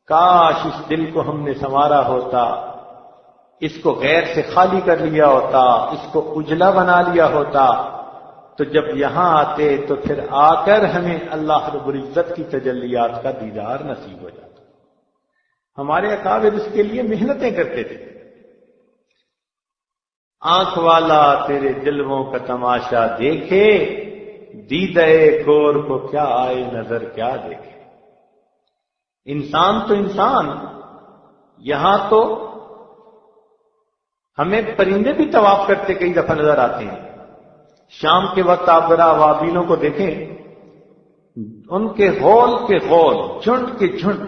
کاش اس دل کو ہم نے سنوارا ہوتا، اس کو غیر سے خالی کر لیا ہوتا، اس کو اجلا بنا لیا ہوتا، تو جب یہاں آتے تو پھر آ کر ہمیں اللہ رب العزت کی تجلیات کا دیدار نصیب ہو جاتا۔ ہمارے اکابر اس کے لیے محنتیں کرتے تھے۔ آنکھ والا تیرے جلووں کا تماشا دیکھے، دیدہ کور کو کیا آئے نظر کیا دیکھے۔ انسان تو انسان، یہاں تو ہمیں پرندے بھی طواف کرتے کئی دفعہ نظر آتے ہیں۔ شام کے وقت آپ ذرا اوابیلوں کو دیکھیں، ان کے غول کے غول، جھنڈ کے جھنڈ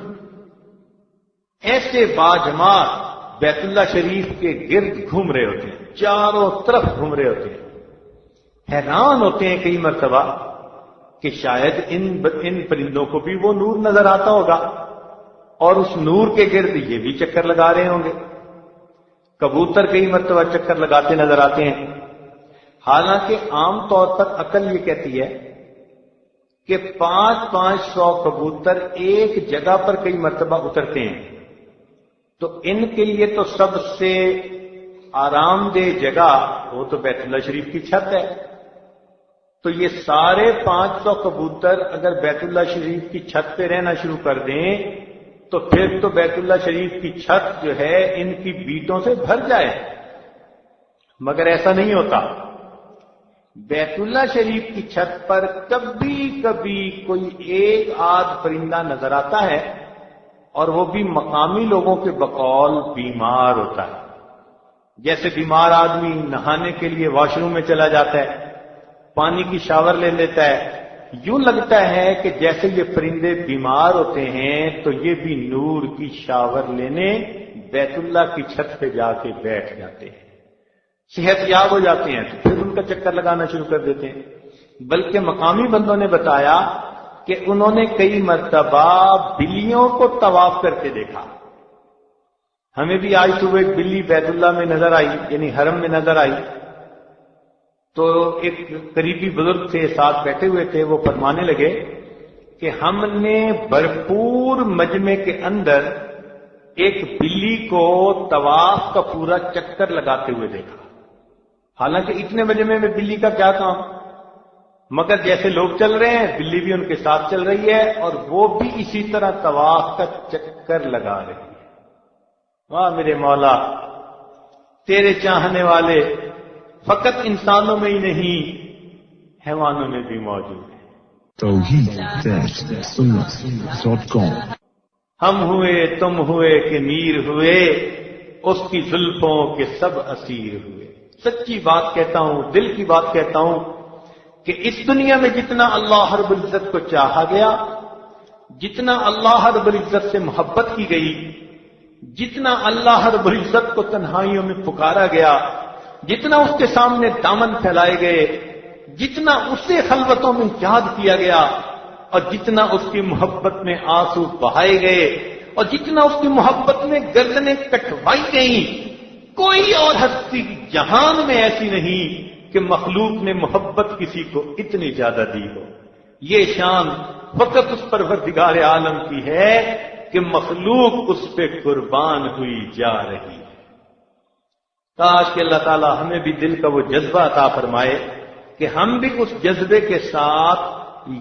ایسے باجماعت بیت اللہ شریف کے گرد گھوم رہے ہوتے ہیں، چاروں طرف گھوم رہے ہوتے ہیں۔ حیران ہوتے ہیں کئی مرتبہ کہ شاید ان پرندوں کو بھی وہ نور نظر آتا ہوگا اور اس نور کے گرد یہ بھی چکر لگا رہے ہوں گے۔ کبوتر کئی مرتبہ چکر لگاتے نظر آتے ہیں۔ حالانکہ عام طور پر عقل یہ کہتی ہے کہ 500 کبوتر ایک جگہ پر کئی مرتبہ اترتے ہیں، تو ان کے لیے تو سب سے آرام دہ جگہ وہ تو بیت اللہ شریف کی چھت ہے۔ تو یہ سارے 500 کبوتر اگر بیت اللہ شریف کی چھت پہ رہنا شروع کر دیں تو پھر تو بیت اللہ شریف کی چھت جو ہے ان کی بیٹوں سے بھر جائے، مگر ایسا نہیں ہوتا۔ بیت اللہ شریف کی چھت پر کبھی کبھی کوئی ایک آدھ پرندہ نظر آتا ہے، اور وہ بھی مقامی لوگوں کے بقول بیمار ہوتا ہے۔ جیسے بیمار آدمی نہانے کے لیے واش روم میں چلا جاتا ہے، پانی کی شاور لے لیتا ہے، یوں لگتا ہے کہ جیسے یہ پرندے بیمار ہوتے ہیں تو یہ بھی نور کی شاور لینے بیت اللہ کی چھت پہ جا کے بیٹھ جاتے ہیں، صحت یاب ہو جاتے ہیں، تو پھر ان کا چکر لگانا شروع کر دیتے ہیں۔ بلکہ مقامی بندوں نے بتایا کہ انہوں نے کئی مرتبہ بلیوں کو طواف کرتے دیکھا۔ ہمیں بھی آج صبح ایک بلی بیت اللہ میں نظر آئی، یعنی حرم میں نظر آئی، تو ایک قریبی بزرگ تھے ساتھ بیٹھے ہوئے تھے، وہ فرمانے لگے کہ ہم نے بھرپور مجمع کے اندر ایک بلی کو طواف کا پورا چکر لگاتے ہوئے دیکھا۔ حالانکہ اتنے مجمع میں بلی کا کیا کام، مگر جیسے لوگ چل رہے ہیں بلی بھی ان کے ساتھ چل رہی ہے اور وہ بھی اسی طرح طواف کا چکر لگا رہی ہے۔ واہ میرے مولا، تیرے چاہنے والے فقط انسانوں میں ہی نہیں حیوانوں میں بھی موجود ہیں۔ توحید-سنت.com ہم ہوئے تم ہوئے کہ میر ہوئے، اس کی زلفوں کے سب اسیر ہوئے۔ سچی بات کہتا ہوں، دل کی بات کہتا ہوں کہ اس دنیا میں جتنا اللہ رب العزت کو چاہا گیا، جتنا اللہ رب العزت سے محبت کی گئی، جتنا اللہ رب العزت کو تنہائیوں میں پکارا گیا، جتنا اس کے سامنے دامن پھیلائے گئے، جتنا اسے خلوتوں میں یاد کیا گیا، اور جتنا اس کی محبت میں آنسو بہائے گئے، اور جتنا اس کی محبت میں گردنیں کٹوائی گئیں، کوئی اور ہستی جہان میں ایسی نہیں کہ مخلوق نے محبت کسی کو اتنی زیادہ دی ہو۔ یہ شان فقط اس پروردگار عالم کی ہے کہ مخلوق اس پہ قربان ہوئی جا رہی ہے۔ کاش کہ اللہ تعالی ہمیں بھی دل کا وہ جذبہ عطا فرمائے کہ ہم بھی اس جذبے کے ساتھ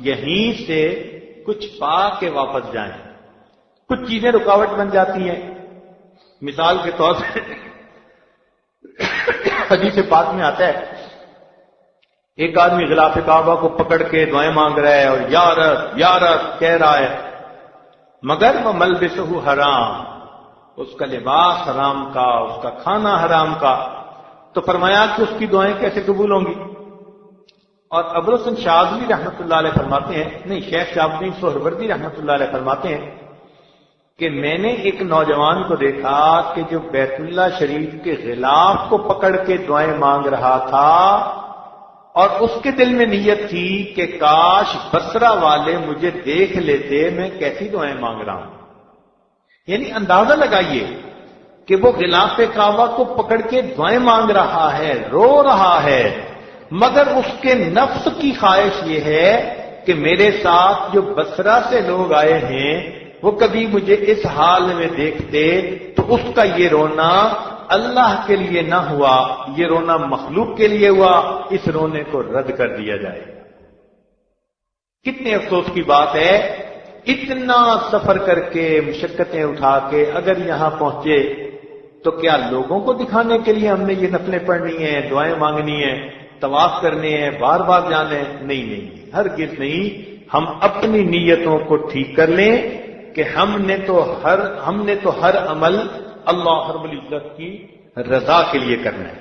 یہیں سے کچھ پا کے واپس جائیں۔ کچھ چیزیں رکاوٹ بن جاتی ہیں، مثال کے طور پر حدیث پاک میں آتا ہے ایک آدمی غلاف کعبہ کو پکڑ کے دعائیں مانگ رہا ہے اور یا رب یا رب کہہ رہا ہے، مگر وہ ملبسہ حرام، اس کا لباس حرام کا، اس کا کھانا حرام کا، تو فرمایا کہ اس کی دعائیں کیسے قبول ہوں گی؟ اور ابوالحسن شاذلی رحمۃ اللہ علیہ فرماتے ہیں، نہیں شیخ شہاب الدین سہروردی رحمۃ اللہ علیہ فرماتے ہیں کہ میں نے ایک نوجوان کو دیکھا کہ جو بیت اللہ شریف کے غلاف کو پکڑ کے دعائیں مانگ رہا تھا، اور اس کے دل میں نیت تھی کہ کاش بصرہ والے مجھے دیکھ لیتے میں کیسی دعائیں مانگ رہا ہوں۔ یعنی اندازہ لگائیے کہ وہ غلاف کعبہ کو پکڑ کے دعائیں مانگ رہا ہے، رو رہا ہے، مگر اس کے نفس کی خواہش یہ ہے کہ میرے ساتھ جو بصرہ سے لوگ آئے ہیں وہ کبھی مجھے اس حال میں دیکھتے تو اس کا یہ رونا اللہ کے لیے نہ ہوا، یہ رونا مخلوق کے لیے ہوا، اس رونے کو رد کر دیا جائے۔ کتنے افسوس کی بات ہے، اتنا سفر کر کے مشقتیں اٹھا کے اگر یہاں پہنچے تو کیا لوگوں کو دکھانے کے لیے ہم نے یہ نفلیں پڑھنی ہیں، دعائیں مانگنی ہیں، طواف کرنے ہیں، بار بار جانے ہیں؟ نہیں، ہرگز نہیں۔ ہم اپنی نیتوں کو ٹھیک کر لیں کہ ہم نے تو ہر عمل اللہ رب العزت کی رضا کے لیے کرنا ہے۔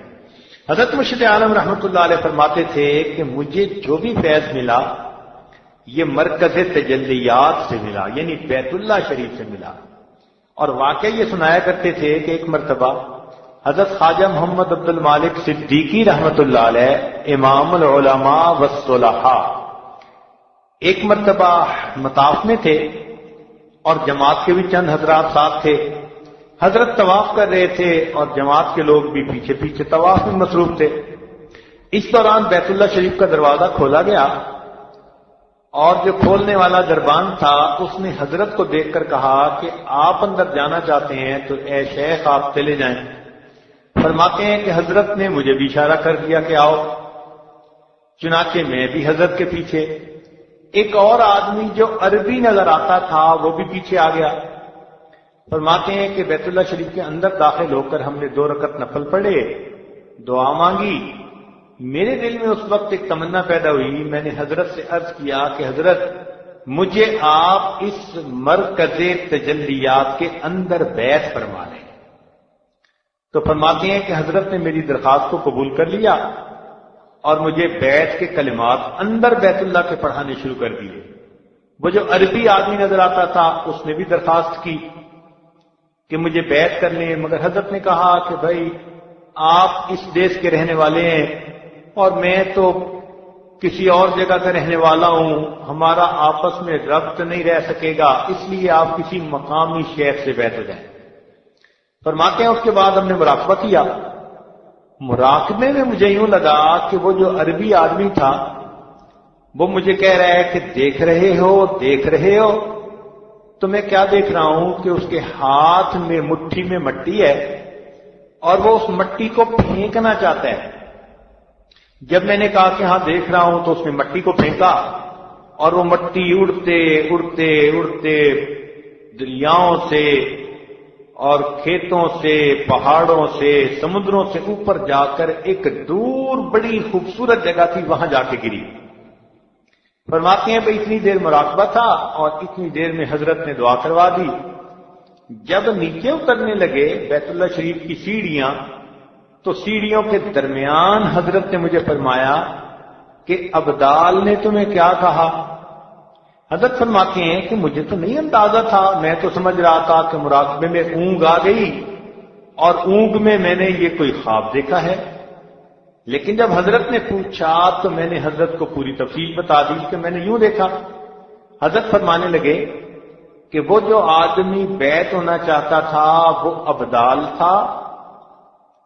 حضرت مرشد عالم رحمۃ اللہ علیہ فرماتے تھے کہ مجھے جو بھی فیض ملا یہ مرکز تجلیات سے ملا، یعنی بیت اللہ شریف سے ملا۔ اور واقعہ یہ سنایا کرتے تھے کہ ایک مرتبہ حضرت خواجہ محمد عبد المالک صدیقی رحمۃ اللہ علیہ امام العلماء والصلحاء ایک مرتبہ مطاف میں تھے اور جماعت کے بھی چند حضرات ساتھ تھے۔ حضرت طواف کر رہے تھے اور جماعت کے لوگ بھی پیچھے پیچھے طواف میں مصروف تھے۔ اس دوران بیت اللہ شریف کا دروازہ کھولا گیا اور جو کھولنے والا دربان تھا اس نے حضرت کو دیکھ کر کہا کہ آپ اندر جانا چاہتے ہیں تو اے شیخ آپ چلے جائیں۔ فرماتے ہیں کہ حضرت نے مجھے بھی اشارہ کر دیا کہ آؤ، چنانچہ میں بھی حضرت کے پیچھے۔ ایک اور آدمی جو عربی نظر آتا تھا وہ بھی پیچھے آ گیا۔ فرماتے ہیں کہ بیت اللہ شریف کے اندر داخل ہو کر ہم نے 2 رکعت نفل پڑھے، دعا مانگی۔ میرے دل میں اس وقت ایک تمنا پیدا ہوئی، میں نے حضرت سے عرض کیا کہ حضرت مجھے آپ اس مرکز تجلیات کے اندر بیعت فرما لیں۔ تو فرماتے ہیں کہ حضرت نے میری درخواست کو قبول کر لیا اور مجھے بیعت کے کلمات اندر بیت اللہ کے پڑھانے شروع کر دیے۔ وہ جو عربی آدمی نظر آتا تھا اس نے بھی درخواست کی کہ مجھے بیعت کر لیں، مگر حضرت نے کہا کہ بھائی آپ اس دیش کے رہنے والے ہیں اور میں تو کسی اور جگہ کا رہنے والا ہوں، ہمارا آپس میں ربط نہیں رہ سکے گا، اس لیے آپ کسی مقامی شیخ سے بیعت ہو جائیں۔ فرماتے ہیں اس کے بعد ہم نے مراقبہ کیا۔ مراقبے میں مجھے یوں لگا کہ وہ جو عربی آدمی تھا وہ مجھے کہہ رہا ہے کہ دیکھ رہے ہو، تو میں کیا دیکھ رہا ہوں کہ اس کے ہاتھ میں مٹھی میں مٹی ہے اور وہ اس مٹی کو پھینکنا چاہتا ہے۔ جب میں نے کہا کہ ہاں دیکھ رہا ہوں، تو اس نے مٹی کو پھینکا اور وہ مٹی اڑتے اڑتے اڑتے دریاؤں سے اور کھیتوں سے، پہاڑوں سے، سمندروں سے اوپر جا کر ایک دور بڑی خوبصورت جگہ تھی، وہاں جا کے گری۔ فرماتے ہیں بھائی اتنی دیر مراقبہ تھا اور اتنی دیر میں حضرت نے دعا کروا دی۔ جب نیچے اترنے لگے بیت اللہ شریف کی سیڑھیاں، تو سیڑھیوں کے درمیان حضرت نے مجھے فرمایا کہ ابدال نے تمہیں کیا کہا؟ حضرت فرماتے ہیں کہ مجھے تو نہیں اندازہ تھا، میں تو سمجھ رہا تھا کہ مراقبے میں اونگ آ گئی اور اونگ میں نے یہ کوئی خواب دیکھا ہے۔ لیکن جب حضرت نے پوچھا تو میں نے حضرت کو پوری تفصیل بتا دی کہ میں نے یوں دیکھا۔ حضرت فرمانے لگے کہ وہ جو آدمی بیعت ہونا چاہتا تھا وہ ابدال تھا،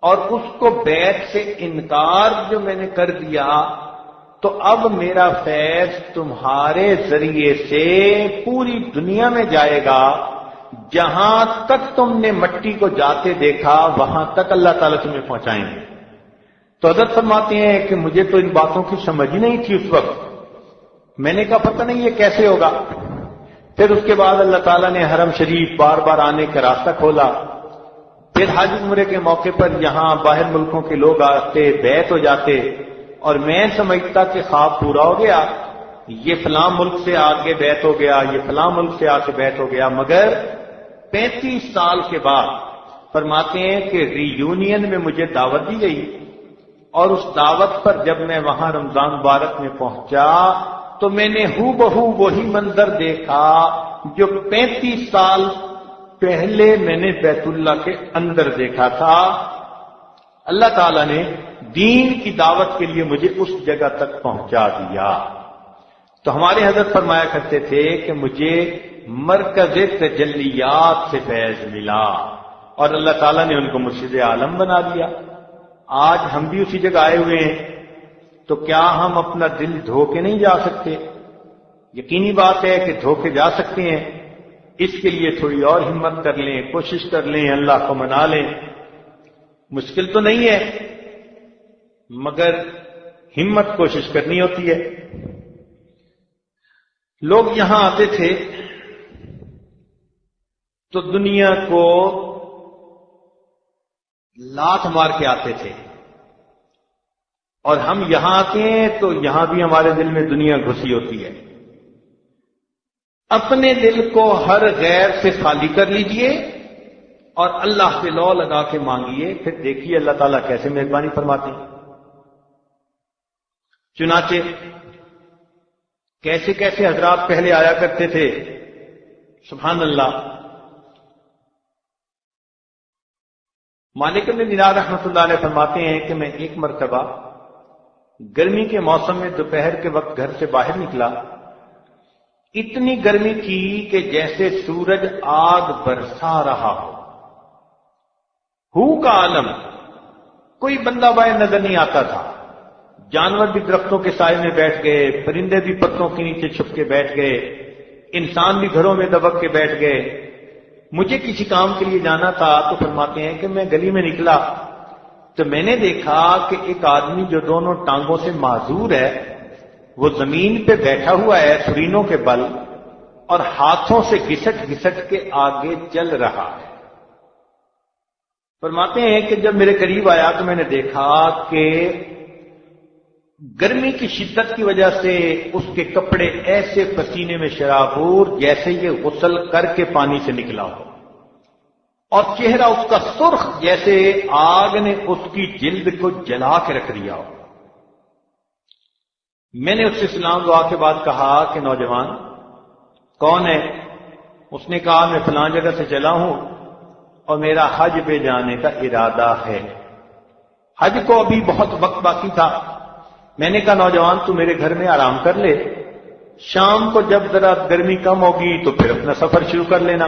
اور اس کو بیعت سے انکار جو میں نے کر دیا، تو اب میرا فیض تمہارے ذریعے سے پوری دنیا میں جائے گا، جہاں تک تم نے مٹی کو جاتے دیکھا وہاں تک اللہ تعالیٰ تمہیں پہنچائیں گے۔ تو حضرت فرماتے ہیں کہ مجھے تو ان باتوں کی سمجھ ہی نہیں تھی اس وقت، میں نے کہا پتہ نہیں یہ کیسے ہوگا۔ پھر اس کے بعد اللہ تعالیٰ نے حرم شریف بار بار آنے کا راستہ کھولا۔ پھر حج عمرے کے موقع پر یہاں باہر ملکوں کے لوگ آتے، بیعت ہو جاتے، اور میں سمجھتا کہ خواب پورا ہو گیا، یہ فلاں ملک سے آگے بیعت ہو گیا، یہ فلاں ملک سے آگے بیعت ہو گیا۔ مگر 35 سال کے بعد فرماتے ہیں کہ ری یونین میں مجھے دعوت دی گئی، اور اس دعوت پر جب میں وہاں رمضان مبارک میں پہنچا تو میں نے ہو بہو وہی منظر دیکھا جو 35 سال پہلے میں نے بیت اللہ کے اندر دیکھا تھا۔ اللہ تعالیٰ نے دین کی دعوت کے لیے مجھے اس جگہ تک پہنچا دیا۔ تو ہمارے حضرت فرمایا کرتے تھے کہ مجھے مرکز تجلیات سے فیض ملا، اور اللہ تعالیٰ نے ان کو مرشد عالم بنا دیا۔ آج ہم بھی اسی جگہ آئے ہوئے ہیں، تو کیا ہم اپنا دل دھو کے نہیں جا سکتے؟ یقینی بات ہے کہ دھو کے جا سکتے ہیں۔ اس کے لیے تھوڑی اور ہمت کر لیں، کوشش کر لیں، اللہ کو منا لیں۔ مشکل تو نہیں ہے، مگر ہمت کوشش کرنی ہوتی ہے۔ لوگ یہاں آتے تھے تو دنیا کو لات مار کے آتے تھے، اور ہم یہاں آتے ہیں تو یہاں بھی ہمارے دل میں دنیا گھسی ہوتی ہے۔ اپنے دل کو ہر غیر سے خالی کر لیجئے اور اللہ سے لو لگا کے مانگیے، پھر دیکھیے اللہ تعالیٰ کیسے مہربانی فرماتے ہیں۔ چنانچہ کیسے کیسے حضرات پہلے آیا کرتے تھے، سبحان اللہ۔ مالک بن دینار رحمۃ اللہ علیہ فرماتے ہیں کہ میں ایک مرتبہ گرمی کے موسم میں دوپہر کے وقت گھر سے باہر نکلا، اتنی گرمی تھی کہ جیسے سورج آگ برسا رہا ہو کا عالم، کوئی بندہ باہر نظر نہیں آتا تھا۔ جانور بھی درختوں کے سائے میں بیٹھ گئے، پرندے بھی پتوں کے نیچے چھپ کے بیٹھ گئے، انسان بھی گھروں میں دبک کے بیٹھ گئے۔ مجھے کسی کام کے لیے جانا تھا تو فرماتے ہیں کہ میں گلی میں نکلا تو میں نے دیکھا کہ ایک آدمی جو دونوں ٹانگوں سے معذور ہے، وہ زمین پہ بیٹھا ہوا ہے سرینوں کے بل، اور ہاتھوں سے گھسٹ گھسٹ کے آگے چل رہا ہے۔ فرماتے ہیں کہ جب میرے قریب آیا تو میں نے دیکھا کہ گرمی کی شدت کی وجہ سے اس کے کپڑے ایسے پسینے میں شرابور جیسے یہ غسل کر کے پانی سے نکلا ہو، اور چہرہ اس کا سرخ جیسے آگ نے اس کی جلد کو جلا کے رکھ دیا ہو۔ میں نے اس سے سلام دعا کے بعد کہا کہ نوجوان کون ہے؟ اس نے کہا میں فلاں جگہ سے چلا ہوں اور میرا حج پہ جانے کا ارادہ ہے۔ حج کو ابھی بہت وقت باقی تھا۔ میں نے کہا نوجوان تو میرے گھر میں آرام کر لے، شام کو جب ذرا گرمی کم ہوگی تو پھر اپنا سفر شروع کر لینا۔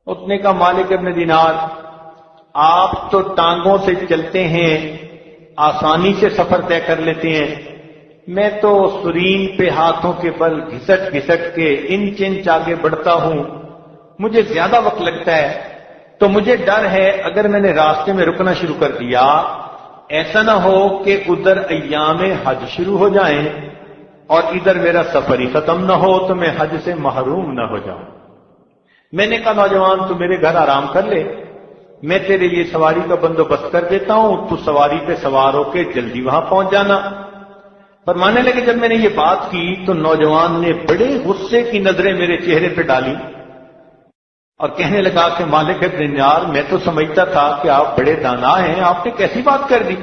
اس نے کہا مالک ابن دینار آپ تو ٹانگوں سے چلتے ہیں، آسانی سے سفر طے کر لیتے ہیں، میں تو سرین پہ ہاتھوں کے بل گھسٹ گھسٹ کے انچ انچ آگے بڑھتا ہوں، مجھے زیادہ وقت لگتا ہے، تو مجھے ڈر ہے اگر میں نے راستے میں رکنا شروع کر دیا، ایسا نہ ہو کہ ادھر ایام حج شروع ہو جائیں اور ادھر میرا سفر ہی ختم نہ ہو تو میں حج سے محروم نہ ہو جاؤں۔ میں نے کہا نوجوان تو میرے گھر آرام کر لے، میں تیرے لیے سواری کا بندوبست کر دیتا ہوں، تو سواری پہ سوار ہو کے جلدی وہاں پہنچ جانا۔ فرمانے لگے جب میں نے یہ بات کی تو نوجوان نے بڑے غصے کی نظریں میرے چہرے پہ ڈالی اور کہنے لگا کہ مالک ابن دینار، میں تو سمجھتا تھا کہ آپ بڑے دانا ہیں، آپ نے کیسی بات کر دی؟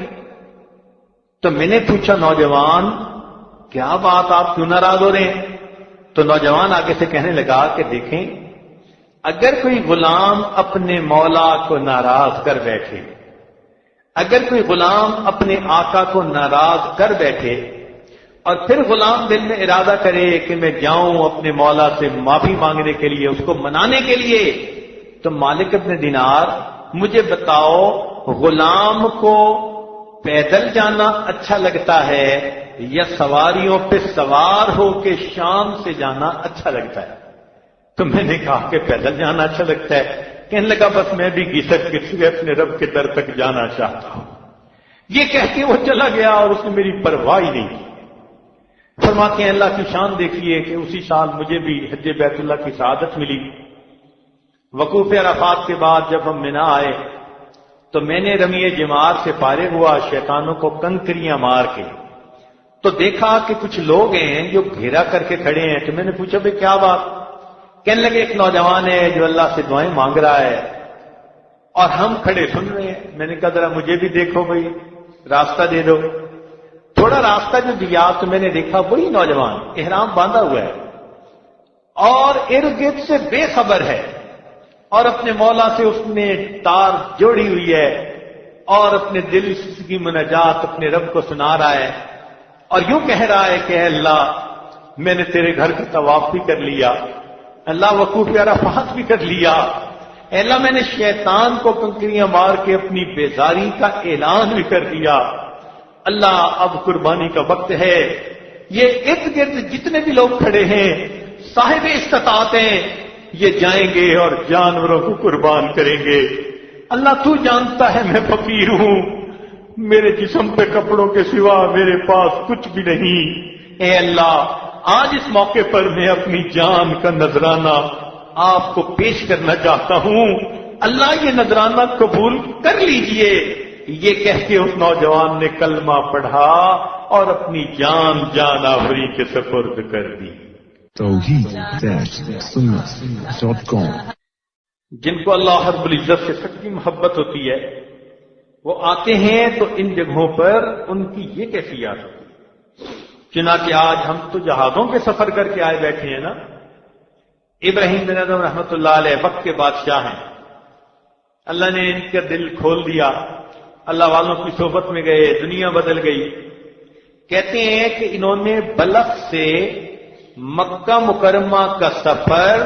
تو میں نے پوچھا نوجوان کیا بات، آپ کیوں ناراض ہو رہے ہیں؟ تو نوجوان آگے سے کہنے لگا کہ دیکھیں، اگر کوئی غلام اپنے مولا کو ناراض کر بیٹھے، اگر کوئی غلام اپنے آقا کو ناراض کر بیٹھے اور پھر غلام دل میں ارادہ کرے کہ میں جاؤں اپنے مولا سے معافی مانگنے کے لیے، اس کو منانے کے لیے، تو مالک ابن دینار مجھے بتاؤ غلام کو پیدل جانا اچھا لگتا ہے یا سواریوں پہ سوار ہو کے شام سے جانا اچھا لگتا ہے؟ تو میں نے کہا کہ پیدل جانا اچھا لگتا ہے۔ کہنے لگا بس میں بھی گھسٹ کے اپنے رب کے در تک جانا چاہتا ہوں۔ یہ کہہ کے وہ چلا گیا اور اس نے میری پرواہ ہی نہیں کی۔ فرماتے ہیں اللہ کی شان دیکھیے کہ اسی سال مجھے بھی حج بیت اللہ کی سعادت ملی۔ وقوف عرفات کے بعد جب ہم منا آئے تو میں نے رمی جمار سے فارغ ہوا شیطانوں کو کنکریاں مار کے، تو دیکھا کہ کچھ لوگ ہیں جو گھیرا کر کے کھڑے ہیں۔ تو میں نے پوچھا بھئی کیا بات؟ کہنے لگے ایک نوجوان ہے جو اللہ سے دعائیں مانگ رہا ہے اور ہم کھڑے سن رہے ہیں۔ میں نے کہا ذرا مجھے بھی دیکھو بھئی، راستہ دے دو۔ تھوڑا راستہ جو دیا تو میں نے دیکھا وہی نوجوان احرام باندھا ہوا ہے اور ارد گرد سے بے خبر ہے اور اپنے مولا سے اس نے تار جوڑی ہوئی ہے اور اپنے دل کی مناجات اپنے رب کو سنا رہا ہے اور یوں کہہ رہا ہے کہ اے اللہ میں نے تیرے گھر کا طواف بھی کر لیا، اللہ وقوف عرفات بھی کر لیا، اے اللہ میں نے شیطان کو کنکریاں مار کے اپنی بیزاری کا اعلان بھی کر دیا، اللہ اب قربانی کا وقت ہے۔ یہ ارد گرد جتنے بھی لوگ کھڑے ہیں صاحب استطاعت ہیں، یہ جائیں گے اور جانوروں کو قربان کریں گے۔ اللہ تو جانتا ہے میں فقیر ہوں، میرے جسم پہ کپڑوں کے سوا میرے پاس کچھ بھی نہیں، اے اللہ آج اس موقع پر میں اپنی جان کا نذرانہ آپ کو پیش کرنا چاہتا ہوں، اللہ یہ نذرانہ قبول کر لیجئے۔ یہ کہہ کے اس نوجوان نے کلمہ پڑھا اور اپنی جان آوری کے سپرد کر دی۔ توحید-sunnah.com جن کو اللہ رب العزت سے سچی محبت ہوتی ہے وہ آتے ہیں تو ان جگہوں پر ان کی یہ کیفیات ہوتی ہے۔ چنانچہ آج ہم تو جہازوں کے سفر کر کے آئے بیٹھے ہیں نا۔ ابراہیم بن ادم رحمۃ اللہ علیہ وقت کے بادشاہ ہیں، اللہ نے ان کا دل کھول دیا، اللہ والوں کی صحبت میں گئے، دنیا بدل گئی۔ کہتے ہیں کہ انہوں نے بلخ سے مکہ مکرمہ کا سفر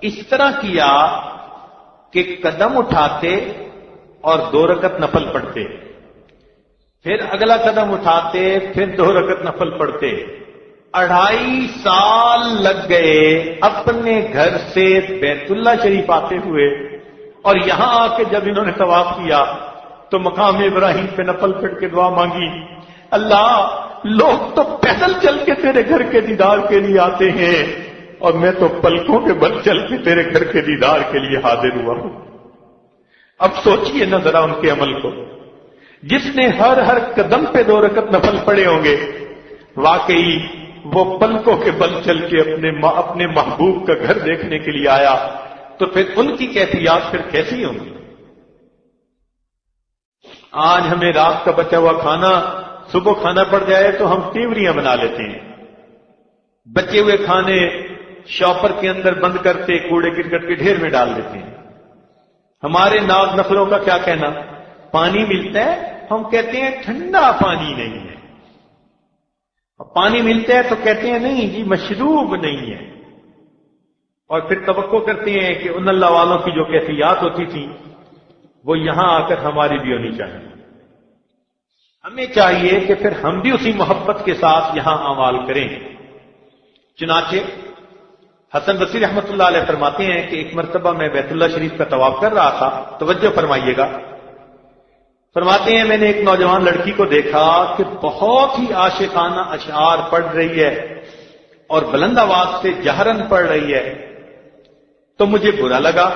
اس طرح کیا کہ قدم اٹھاتے اور 2 رکعت نفل پڑھتے، پھر اگلا قدم اٹھاتے پھر 2 رکعت نفل پڑھتے۔ 2.5 سال لگ گئے اپنے گھر سے بیت اللہ شریف آتے ہوئے، اور یہاں آ کے جب انہوں نے طواف کیا تو مقام ابراہیم پہ نفل پڑھ کے دعا مانگی، اللہ لوگ تو پیدل چل کے تیرے گھر کے دیدار کے لیے آتے ہیں اور میں تو پلکوں کے بل چل کے تیرے گھر کے دیدار کے لیے حاضر ہوا ہوں۔ اب سوچئے نہ ذرا ان کے عمل کو، جس نے ہر قدم پہ 2 رکعت نفل پڑے ہوں گے، واقعی وہ پلکوں کے بل چل کے اپنے محبوب کا گھر دیکھنے کے لیے آیا، تو پھر ان کی کیفیات پھر کیسی ہوں گی؟ آج ہمیں رات کا بچا ہوا کھانا صبح کھانا پڑ جائے تو ہم تیوریاں بنا لیتے ہیں، بچے ہوئے کھانے شاپر کے اندر بند کرتے کوڑے کرکٹ کے ڈھیر میں ڈال دیتے ہیں۔ ہمارے ناز نخلوں کا کیا کہنا، پانی ملتا ہے ہم کہتے ہیں ٹھنڈا پانی نہیں ہے، پانی ملتا ہے تو کہتے ہیں نہیں جی مشروب نہیں ہے، اور پھر توقع کرتے ہیں کہ ان اللہ والوں کی جو کیفیات ہوتی تھی وہ یہاں آ کر ہماری بھی ہونی چاہیے۔ ہمیں چاہیے کہ پھر ہم بھی اسی محبت کے ساتھ یہاں اعمال کریں۔ چنانچہ حسن بصری رحمۃ اللہ علیہ فرماتے ہیں کہ ایک مرتبہ میں بیت اللہ شریف کا طواف کر رہا تھا، توجہ فرمائیے گا، فرماتے ہیں میں نے ایک نوجوان لڑکی کو دیکھا کہ بہت ہی عاشقانہ اشعار پڑھ رہی ہے اور بلند آواز سے جہرن پڑھ رہی ہے، تو مجھے برا لگا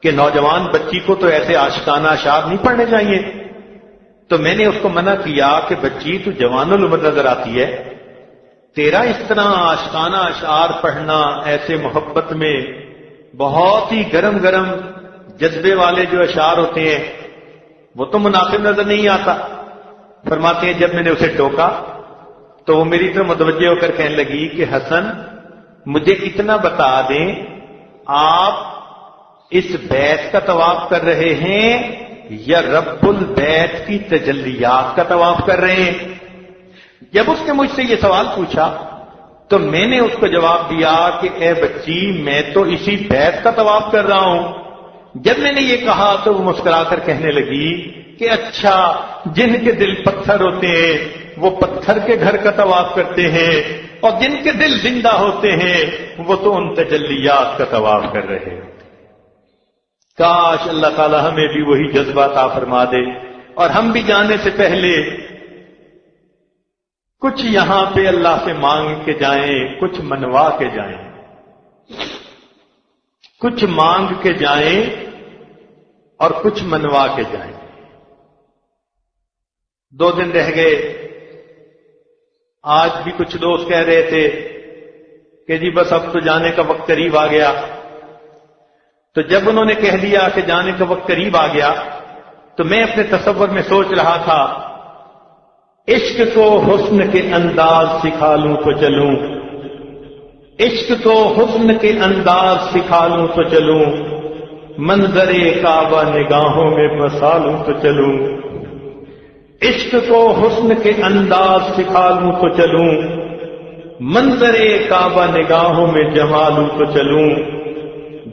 کہ نوجوان بچی کو تو ایسے عاشقانہ اشعار نہیں پڑھنے چاہیے، تو میں نے اس کو منع کیا کہ بچی تو جوان العمر نظر آتی ہے، تیرا اس طرح عاشقانہ اشعار پڑھنا ایسے محبت میں بہت ہی گرم گرم جذبے والے جو اشعار ہوتے ہیں وہ تو مناسب نظر نہیں آتا۔ فرماتے ہیں جب میں نے اسے ٹوکا تو وہ میری طرف متوجہ ہو کر کہنے لگی کہ حسن مجھے اتنا بتا دیں، آپ اس بیت کا طواف کر رہے ہیں یا رب البیت کی تجلیات کا طواف کر رہے ہیں؟ جب اس نے مجھ سے یہ سوال پوچھا تو میں نے اس کو جواب دیا کہ اے بچی میں تو اسی بیت کا طواف کر رہا ہوں۔ جب میں نے یہ کہا تو وہ مسکرا کر کہنے لگی کہ اچھا، جن کے دل پتھر ہوتے ہیں وہ پتھر کے گھر کا طواف کرتے ہیں اور جن کے دل زندہ ہوتے ہیں وہ تو ان تجلیات کا طواف کر رہے ہیں۔ کاش اللہ تعالی ہمیں بھی وہی جذبہ عطا فرما دے اور ہم بھی جانے سے پہلے کچھ یہاں پہ اللہ سے مانگ کے جائیں، کچھ منوا کے جائیں، کچھ مانگ کے جائیں اور کچھ منوا کے جائیں۔ 2 دن رہ گئے، آج بھی کچھ دوست کہہ رہے تھے کہ جی بس اب تو جانے کا وقت قریب آ گیا۔ تو جب انہوں نے کہہ دیا کہ جانے کا وقت قریب آ گیا تو میں اپنے تصور میں سوچ رہا تھا عشق کو حسن کے انداز سکھا لوں تو چلوں، عشق کو حسن کے انداز سکھا لوں تو چلوں، منظر کعبہ نگاہوں میں بسا لوں تو چلوں، عشق کو حسن کے انداز سکھا لوں تو چلوں، منظر کعبہ نگاہوں میں جما لوں تو چلوں،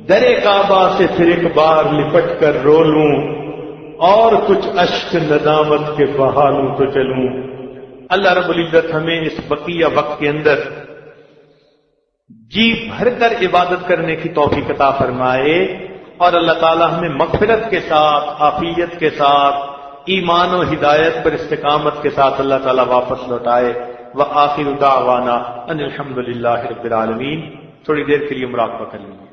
در کعبہ سے پھر ایک بار لپٹ کر رو لوں اور کچھ اشک ندامت کے بہا لوں تو چلوں۔ اللہ رب العزت ہمیں اس بقیہ وقت کے اندر جی بھر کر عبادت کرنے کی توفیق عطا فرمائے اور اللہ تعالی ہمیں مغفرت کے ساتھ، عافیت کے ساتھ، ایمان و ہدایت پر استقامت کے ساتھ اللہ تعالی واپس لوٹائے۔ وآخر دعوانا ان الحمد للہ رب العالمین۔ تھوڑی دیر کے لیے مراقبہ کر لیجیے۔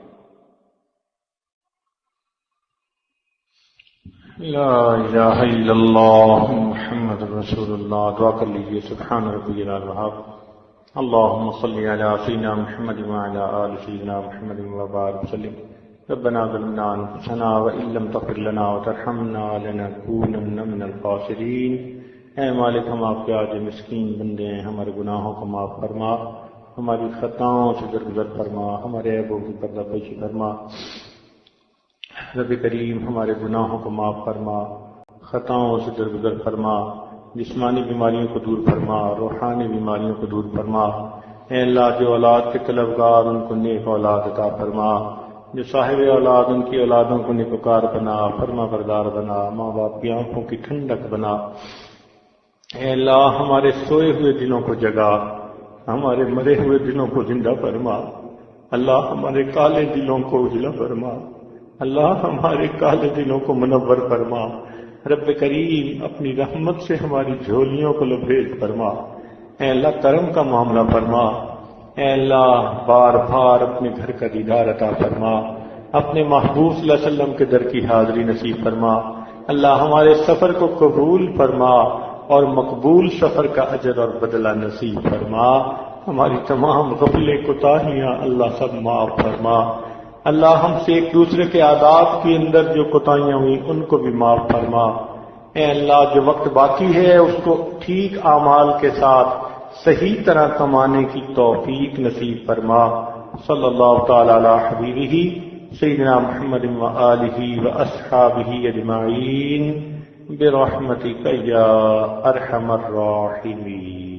لا الہ الا اللہ محمد رسول اللہ۔ دعا کر لیجیے۔ سبحان ربی العظیم، اللہم صلی علی سیدنا محمد وعلی آل سیدنا محمد وبارک وسلم۔ ربنا ظلمنا انفسنا وان لم تغفر لنا وترحمنا لنکونن من الخاسرین۔ اے مالک، ہم آپ کے عاجز مسکین بندے ہیں، ہمارے گناہوں کو معاف فرما، ہماری خطاؤں سے درگزر فرما، ہمارے عیبوں کی پردہ پوشی فرما۔ رب کریم ہمارے گناہوں کو معاف فرما، خطاؤں سے درگزر فرما، جسمانی بیماریوں کو دور فرما، روحانی بیماریوں کو دور فرما۔ اے اللہ، جو اولاد کے طلبگار ان کو نیک اولاد عطا فرما، جو صاحب اولاد ان کی اولادوں کو نیکوکار بنا، فرما بردار بنا، ماں باپ کی آنکھوں کی ٹھنڈک بنا۔ اے اللہ، ہمارے سوئے ہوئے دلوں کو جگا، ہمارے مرے ہوئے دلوں کو زندہ فرما۔ اللہ، ہمارے کالے دلوں کو اجلا فرما، اللہ ہمارے کالے دلوں کو منور فرما۔ رب کریم اپنی رحمت سے ہماری جھولیوں کو لبریز فرما۔ اے اللہ، کرم کا معاملہ فرما۔ اے اللہ، بار بار اپنے گھر کا دیدار عطا فرما، اپنے محبوب صلی اللہ علیہ وسلم کے در کی حاضری نصیب فرما۔ اللہ، ہمارے سفر کو قبول فرما اور مقبول سفر کا اجر اور بدلہ نصیب فرما۔ ہماری تمام غفلیں کوتاہیاں اللہ سب معاف فرما۔ اللہ، ہم سے ایک دوسرے کے آداب کے اندر جو کوتاہیاں ہوئی ان کو بھی معاف فرما۔ اے اللہ، جو وقت باقی ہے اس کو ٹھیک اعمال کے ساتھ صحیح طرح کمانے کی توفیق نصیب فرما۔ صلی اللہ تعالی علی حبیبہ سیدنا محمد وآلہ واصحابہ اجمعین برحمتک یا ارحم الراحمین۔